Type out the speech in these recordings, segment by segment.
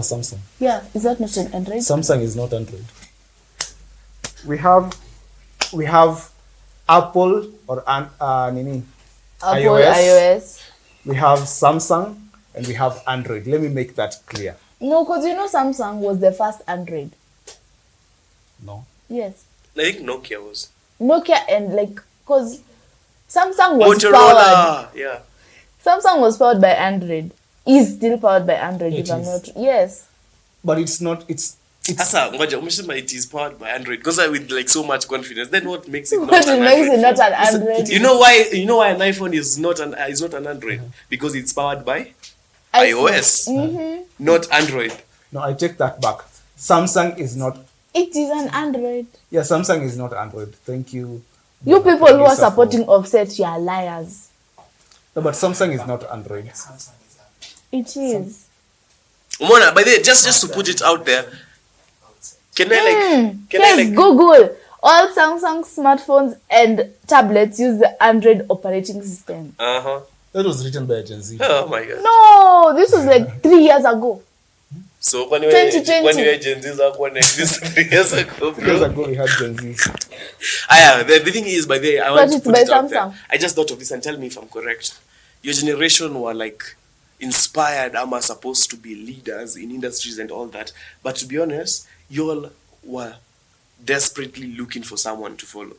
a Samsung. Yeah, is that not an Android? Samsung is not Android. We have Apple or Apple, iOS. We have Samsung and we have Android. Let me make that clear. No, because you know Samsung was the first Android. No. Yes. I think Nokia was. Nokia and because Samsung was Motorola. powered. Yeah. Samsung was powered by Android. Is still powered by Android. It If I'm is. not. Yes. But it's not. It's Asa, ngoja, umesema it is powered by Android because with so much confidence. Then what makes it not What an makes it Android? not an Android? You know why an iPhone is not an Android? Because it's powered by iOS, not Android. no. I take that back. Samsung is not. It is an Android. Yeah, Samsung is not Android. Thank you. You people who are Lisa, supporting Offset, you are liars. No, but Samsung is not Android. It is. Umona, by the way, just to put it out there, can I Yes, Google. All Samsung smartphones and tablets use the Android operating system. Uh-huh. That was written by a Gen Z. Oh my god. No, this was 3 years ago. So when you 2020. were Gen Z's are when exist 3 years ago, 3 years bro. ago we had Gen Z. The thing is, by the way, I want to it's put by it out there. Samsung. I just thought of this and tell me if I'm correct. Your generation were inspired, supposed to be leaders in industries and all that. But to be honest, you all were desperately looking for someone to follow.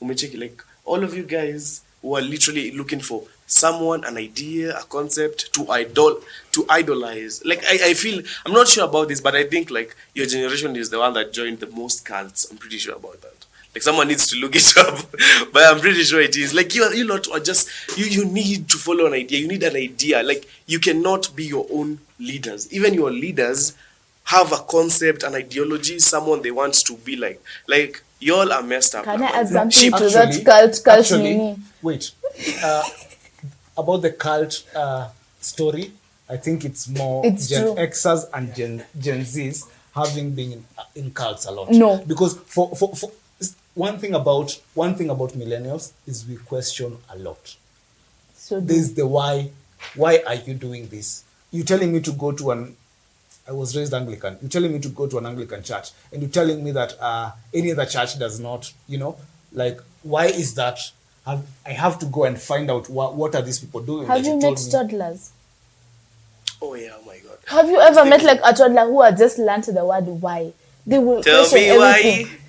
Umecheki, all of you guys were literally looking for someone, an idea, a concept to idolize. I feel, I'm not sure about this, but I think your generation is the one that joined the most cults. I'm pretty sure about that. Someone needs to look it up, but I'm pretty sure it is. You lot are just you need to follow an idea. You need an idea. You cannot be your own leaders. Even your leaders have a concept, an ideology, someone they want to be like. Y'all are messed up. Can I man. add something to Actually- that cult Actually, meaning? wait. About the cult story, I think it's more It's Gen true. Xers and Gen Zs having been in cults a lot. No. Because for one thing about millennials is we question a lot. So There's the why. Why are you doing this? You're telling me to go to I was raised Anglican. You're telling me to go to an Anglican church, and you're telling me that any other church does not. Why is that? I have to go and find out what are these people doing. have that you told met me. toddlers? Oh yeah, oh my god. Have you ever met a toddler who has just learned the word why? They will Tell question me why. everything.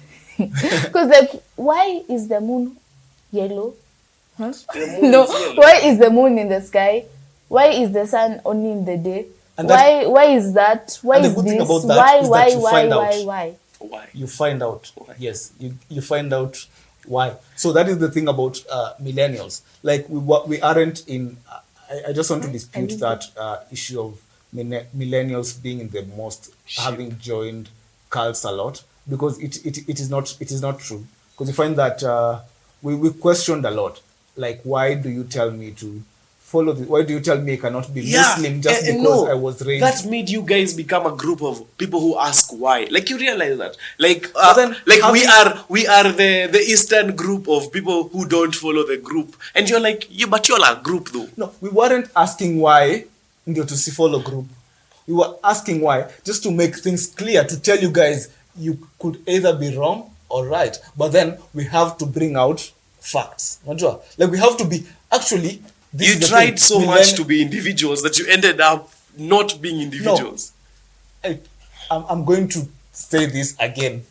Because why is the moon yellow? Huh? The moon No, is yellow. why is the moon in the sky? Why is the sun only in the day? And that- Why is that? Why And the is good thing this? about that Why, is why, that you why, find why, out. why? Why? You find out. Why? Yes, you find out why. So that is the thing about millennials. We aren't in. I just want to dispute that issue of millennials being in the most having joined cults a lot, because it is not true. Because you find that we questioned a lot. Why do you tell me to follow this? Why do you tell me I cannot be Muslim just because no, I was raised? That made you guys become a group of people who ask why. You realize that. then we are the Eastern group of people who don't follow the group. And you're but you're a group though. No, we weren't asking why ndio to follow group. We were asking why just to make things clear, to tell you guys you could either be wrong or right. But then we have to bring out facts. Unajua? We have to be actually. This You is the tried thing. so much to be individuals that you ended up not being individuals. I'm going to say this again.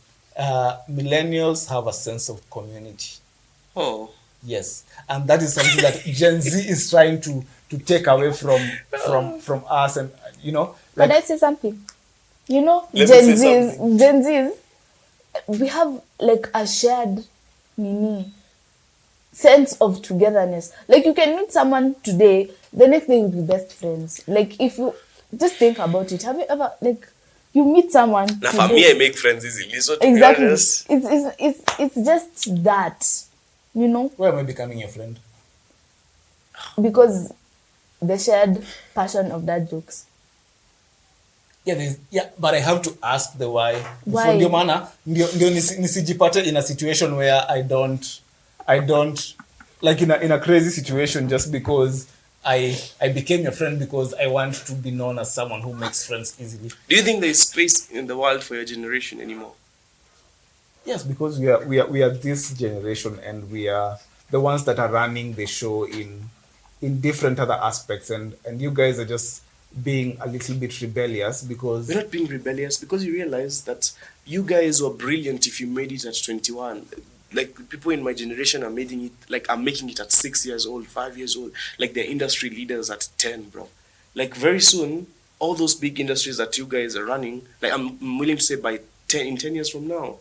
Millennials have a sense of community. Oh. Yes, and that is something that Gen Z is trying to take away from us, and Can I say something? Let me Gen say Zs, we have a shared sense of togetherness. You can meet someone today, the next day you'll be best friends. If you just think about it, have you ever you meet someone Now today, for me, I make friends easily. So to exactly. be honest, It's just that, why am I becoming your friend? because the shared passion of that jokes. Yeah, but I have to ask the why. Why? Ndio maana ndio nisijipate in a situation where I don't in a crazy situation just because I became your friend because I want to be known as someone who makes friends easily. Do you think there is space in the world for your generation anymore? Yes, because we are this generation, and we are the ones that are running the show in different other aspects, and you guys are just being a little bit rebellious because We're not being rebellious because you realize that you guys were brilliant if you made it at 21. Like people in my generation are making it, like I'm making it at 6 years old, 5 years old. Like they're industry leaders at 10, bro. Like very soon, all those big industries that you guys are running, like I'm willing to say by 10 years from now,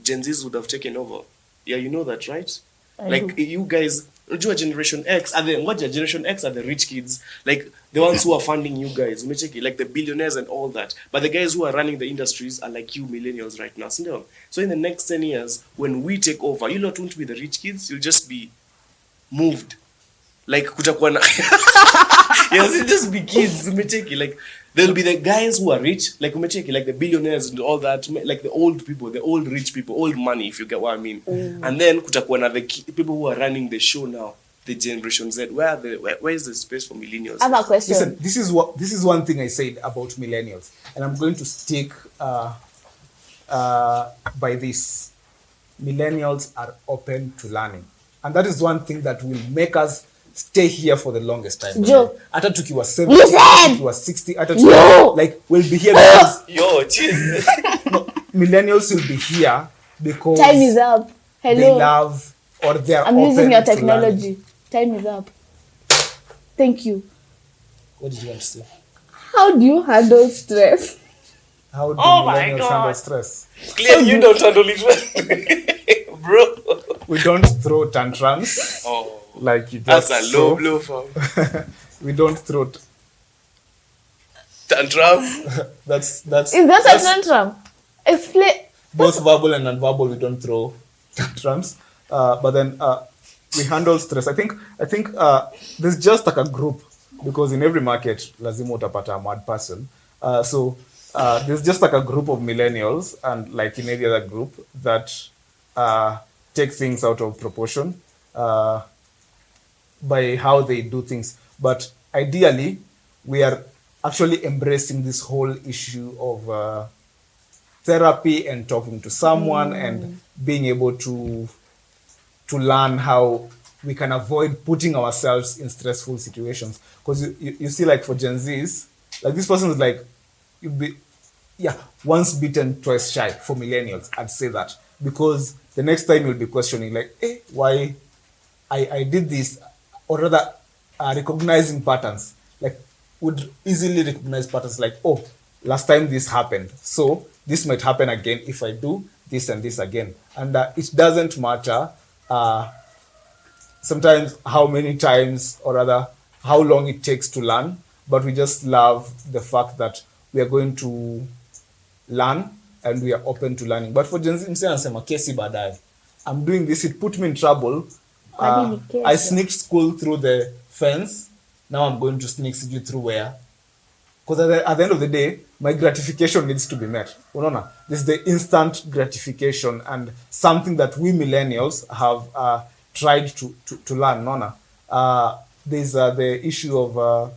Gen Zs would have taken over. Yeah, you know that, right? I Like do. you guys, unajua Generation X are Generation X are the rich kids, like the ones who are funding you guys. Umecheki, like the billionaires and all that. But the guys who are running the industries are like you millennials right now. So in the next 10 years, when we take over, you lot won't be the rich kids. You'll just be moved. Like kutakuwa na yes, it'll just be kids. Umecheki, like there'll be the guys who are rich, like umecheki, like the billionaires and all that, like the old people, the old rich people, old money, if you get what I mean. And then kutakuwa na the people who are running the show now, the Generation Z. Where is the space for millennials? I have a question. listen, this is one thing I said about millennials, and I'm going to stick by this. Millennials are open to learning, and that is one thing that will make us stay here for the longest time. Joe. Hata tukiwa 70, Listen! tukiwa 60, hata Yo! like we'll be here because Yo, chill. millennials will be here because Time is up. they Hello. love or they are I'm open using your to learn. technology. Time is up. Thank you. What did you want to say? How do you handle stress? How do Oh my millennials God. handle stress? Clearly, you don't handle it well, bro. We don't throw tantrums Oh, like you that's just a low saw. blow, fam. We don't throw. Tantrum. Is That's that a that's tantrum? Explain. both verbal and non-verbal. We don't throw tantrums, but then we handle stress. I think there's just like a group, because in every market lazima utapata a mad person. So there's just like a group of millennials, and like in any other group, that take things out of proportion by how they do things. But ideally, we are actually embracing this whole issue of therapy and talking to someone and being able to learn how we can avoid putting ourselves in stressful situations. Because you see, like for Gen Zs, like this person is like, you'd be, yeah, once bitten, twice shy for millennials. I'd say that, because the next time you'll be questioning, like, hey, why I did this, or rather, recognizing patterns. Like, would easily recognize patterns like, oh, last time this happened, so this might happen again if I do this and this again. And it doesn't matter sometimes how many times, or rather how long it takes to learn, but we just love the fact that we are going to learn and we are open to learning. But for Gen Z, msee anasema kesi baadaye. I'm doing this, it put me in trouble. Kwa nini I kesho? sneaked school through the fence. Now I'm going to sneak you through where? Because at the end of the day, my gratification needs to be met. Unaona? This is the instant gratification, and something that we millennials have tried to learn. Unaona? There's the issue of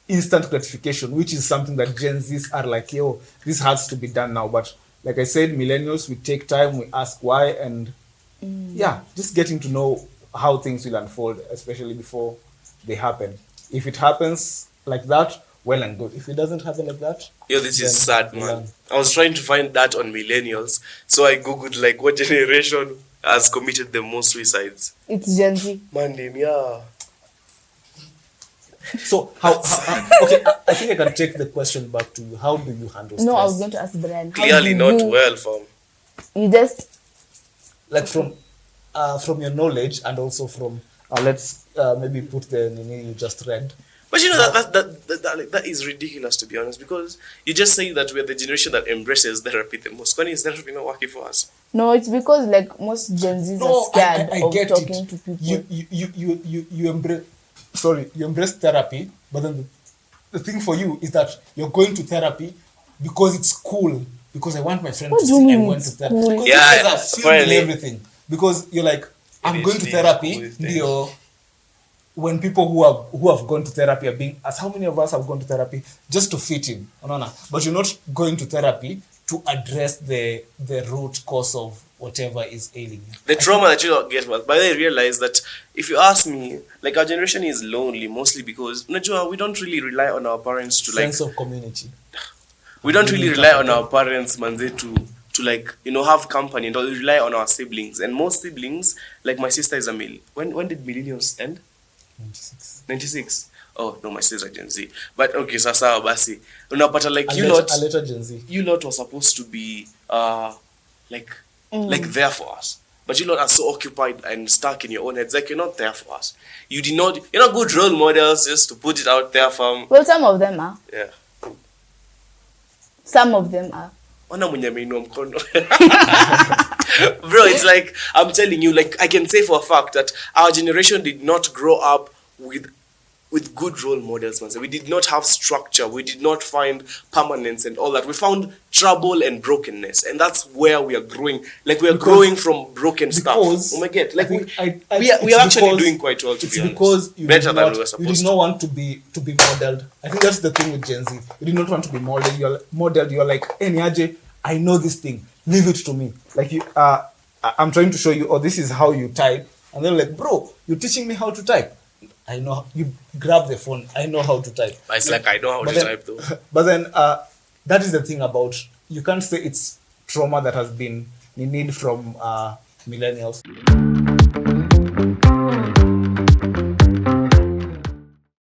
instant gratification, which is something that Gen Zs are like, yo, this has to be done now. But like I said, millennials, we take time, we ask why, and yeah, just getting to know how things will unfold, especially before they happen. If it happens like that, well and good. If it doesn't happen like that, Yo, this then is sad, we man. learn. I was trying to find that on millennials, so I googled like what generation has committed the most suicides. It's Gen Z. Man, name, yeah. So how okay, I think I can take the question back to you. How do you handle stress? No, I was going to ask Brian. How Clearly do not you- well, fam. You just Like from your knowledge, and also from let's maybe put the nini you just read. But you know that is ridiculous, to be honest, because you just say that we're the generation that embraces therapy the most. When is therapy not working for us? no. It's because like most Gen Zs are scared I of get talking it. to people. You embrace. Sorry, you embrace therapy, but then the thing for you is that you're going to therapy because it's cool. Because I want my friend What to do you see I mean went to it's therapy. cool? Because Yeah, you guys are filming apparently. everything. Because you're like, I'm is going to the therapy. coolest thing. Ndio. when people who have gone to therapy are being, as how many of us have gone to therapy just to fit in, unaona, but you're not going to therapy to address the root cause of whatever is ailing you. The trauma that you don't get was, but I realize that if you ask me, like our generation is lonely mostly because unajua, we don't really rely on our parents to Sense of community. we don't really rely on our parents, manze, to like, you know, have company, and we rely on our siblings. And most siblings, like my sister is a male. When did millennials end? 96. 96. Oh no, my sister Gen Z. But okay, sasa basi. Unapata like A later Gen Z. you lot were supposed to be like there for us. But you lot are so occupied and stuck in your own heads. Like, you're not there for us. You're not good role models, just to put it out there, fam. Well, some of them are. Yeah. Some of them are. Ona mwenye ameinua mkono. Bro, it's like, I'm telling you, like, I can say for a fact that our generation did not grow up with good role models, man. So we did not have structure. We did not find permanence and all that. We found trouble and brokenness. And that's where we are growing. Like, we are growing from broken stuff. Oh my God. Like, we are actually doing quite well, to be honest. Because you Better did than not, we were you supposed did to. not want to be modeled. I think that's the thing with Gen Z. You did not want to be modeled. You're modeled. You're like, hey, Niaje, I know this thing. Leave it to me. Like, I'm trying to show you, oh, this is how you type. And they're like, bro, you're teaching me how to type. I know. You grab the phone. I know how to type. But it's like, I know how to type, though. But then, that is the thing about, you can't say it's trauma that has been needed from millennials.